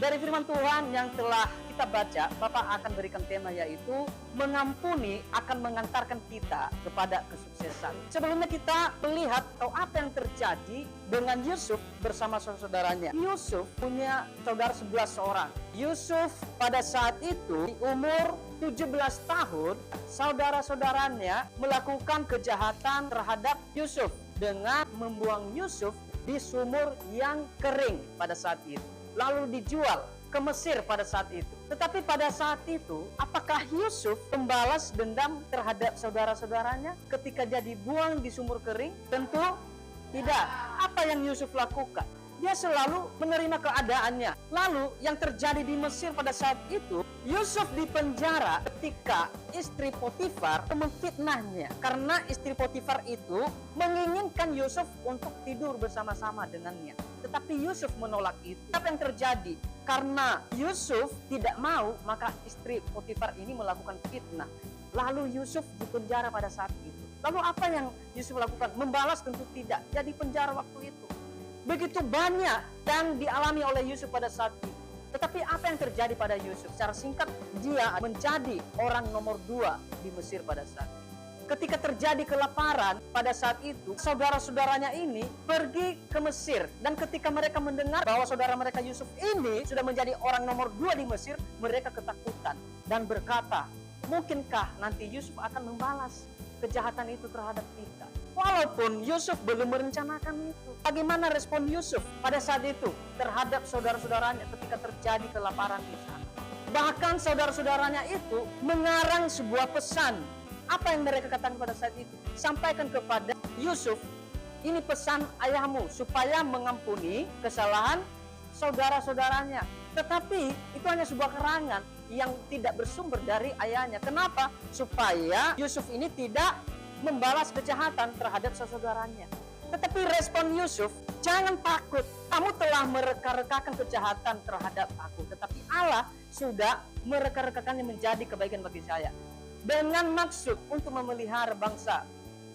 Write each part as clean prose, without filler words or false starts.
Dari firman Tuhan yang telah kita baca, Bapak akan berikan tema yaitu mengampuni akan mengantarkan kita kepada kesuksesan. Sebelumnya kita melihat apa yang terjadi dengan Yusuf bersama saudara-saudaranya. Yusuf punya saudara 11 orang. Yusuf pada saat itu di umur 17 tahun, saudara-saudaranya melakukan kejahatan terhadap Yusuf dengan membuang Yusuf di sumur yang kering pada saat itu. Lalu dijual ke Mesir pada saat itu. Tetapi pada saat itu, apakah Yusuf membalas dendam terhadap saudara-saudaranya ketika dia dibuang di sumur kering? Tentu tidak. Apa yang Yusuf lakukan? Dia selalu menerima keadaannya. Lalu yang terjadi di Mesir pada saat itu, Yusuf dipenjara ketika istri Potifar memfitnahnya. Karena istri Potifar itu menginginkan Yusuf untuk tidur bersama-sama dengannya. Tetapi Yusuf menolak itu. Apa yang terjadi? Karena Yusuf tidak mau, maka istri Potifar ini melakukan fitnah. Lalu Yusuf dipenjara pada saat itu. Lalu apa yang Yusuf lakukan? Membalas tentu tidak. Dia dipenjara waktu itu. Begitu banyak yang dialami oleh Yusuf pada saat itu. Tetapi apa yang terjadi pada Yusuf? Secara singkat, dia menjadi orang nomor 2 di Mesir pada saat itu. Ketika terjadi kelaparan pada saat itu, saudara-saudaranya ini pergi ke Mesir. Dan ketika mereka mendengar bahwa saudara mereka Yusuf ini sudah menjadi orang nomor 2 di Mesir, mereka ketakutan dan berkata, mungkinkah nanti Yusuf akan membalas kejahatan itu terhadap kita? Walaupun Yusuf belum merencanakan itu. Bagaimana respon Yusuf pada saat itu terhadap saudara-saudaranya ketika terjadi kelaparan di sana? Bahkan saudara-saudaranya itu mengarang sebuah pesan. Apa yang mereka katakan pada saat itu? Sampaikan kepada Yusuf, ini pesan ayahmu supaya mengampuni kesalahan saudara-saudaranya. Tetapi itu hanya sebuah keterangan yang tidak bersumber dari ayahnya. Kenapa? Supaya Yusuf ini tidak membalas kejahatan terhadap saudaranya. Tetapi respon Yusuf, jangan takut, kamu telah mereka-rekakan kejahatan terhadap aku, tetapi Allah sudah mereka-rekakannya menjadi kebaikan bagi saya dengan maksud untuk memelihara bangsa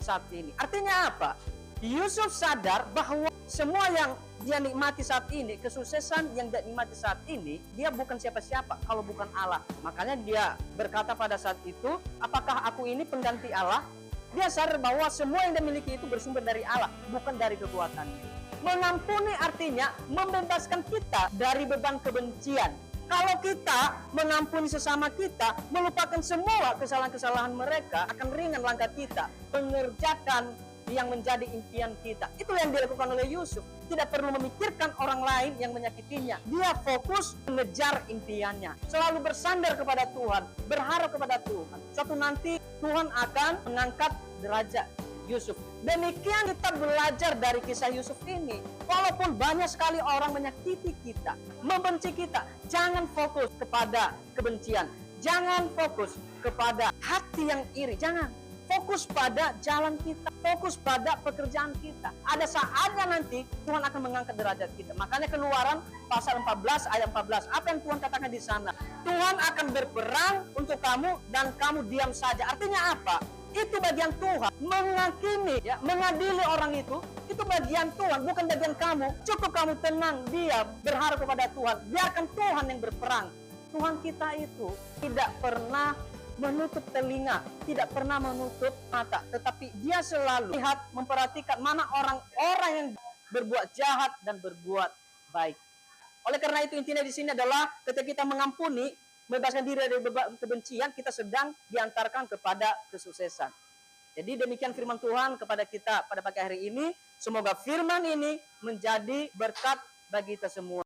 saat ini. Artinya apa? Yusuf sadar bahwa semua yang dia nikmati saat ini, kesuksesan yang dia nikmati saat ini, dia bukan siapa-siapa kalau bukan Allah. Makanya dia berkata pada saat itu, apakah aku ini pengganti Allah? Dia sadar bahwa semua yang dia miliki itu bersumber dari Allah, bukan dari kekuatannya. Mengampuni artinya membebaskan kita dari beban kebencian. Kalau kita mengampuni sesama kita, melupakan semua kesalahan-kesalahan mereka, akan ringan langkah kita mengerjakan yang menjadi impian kita. Itu yang dilakukan oleh Yusuf. Tidak perlu memikirkan orang lain yang menyakitinya. Dia fokus mengejar impiannya. Selalu bersandar kepada Tuhan, berharap kepada Tuhan. Suatu nanti Tuhan akan mengangkat derajat Yusuf. Demikian kita belajar dari kisah Yusuf ini. Walaupun banyak sekali orang menyakiti kita, membenci kita, jangan fokus kepada kebencian. Jangan fokus kepada hati yang iri. Jangan. Fokus pada jalan kita, fokus pada pekerjaan kita. Ada saatnya nanti Tuhan akan mengangkat derajat kita. Makanya Keluaran pasal 14 ayat 14. Apa yang Tuhan katakan di sana? Tuhan akan berperang untuk kamu dan kamu diam saja. Artinya apa? Itu bagian Tuhan menghakimi, mengadili orang itu bagian Tuhan, bukan bagian kamu. Cukup kamu tenang, diam, berharap kepada Tuhan. Biarkan Tuhan yang berperang. Tuhan kita itu tidak pernah menutup telinga, tidak pernah menutup mata, tetapi dia selalu lihat, memperhatikan mana orang-orang yang berbuat jahat dan berbuat baik. Oleh karena itu intinya di sini adalah ketika kita mengampuni, membebaskan diri dari beban kebencian, kita sedang diantarkan kepada kesuksesan. Jadi demikian firman Tuhan kepada kita pada pagi hari ini. Semoga firman ini menjadi berkat bagi kita semua.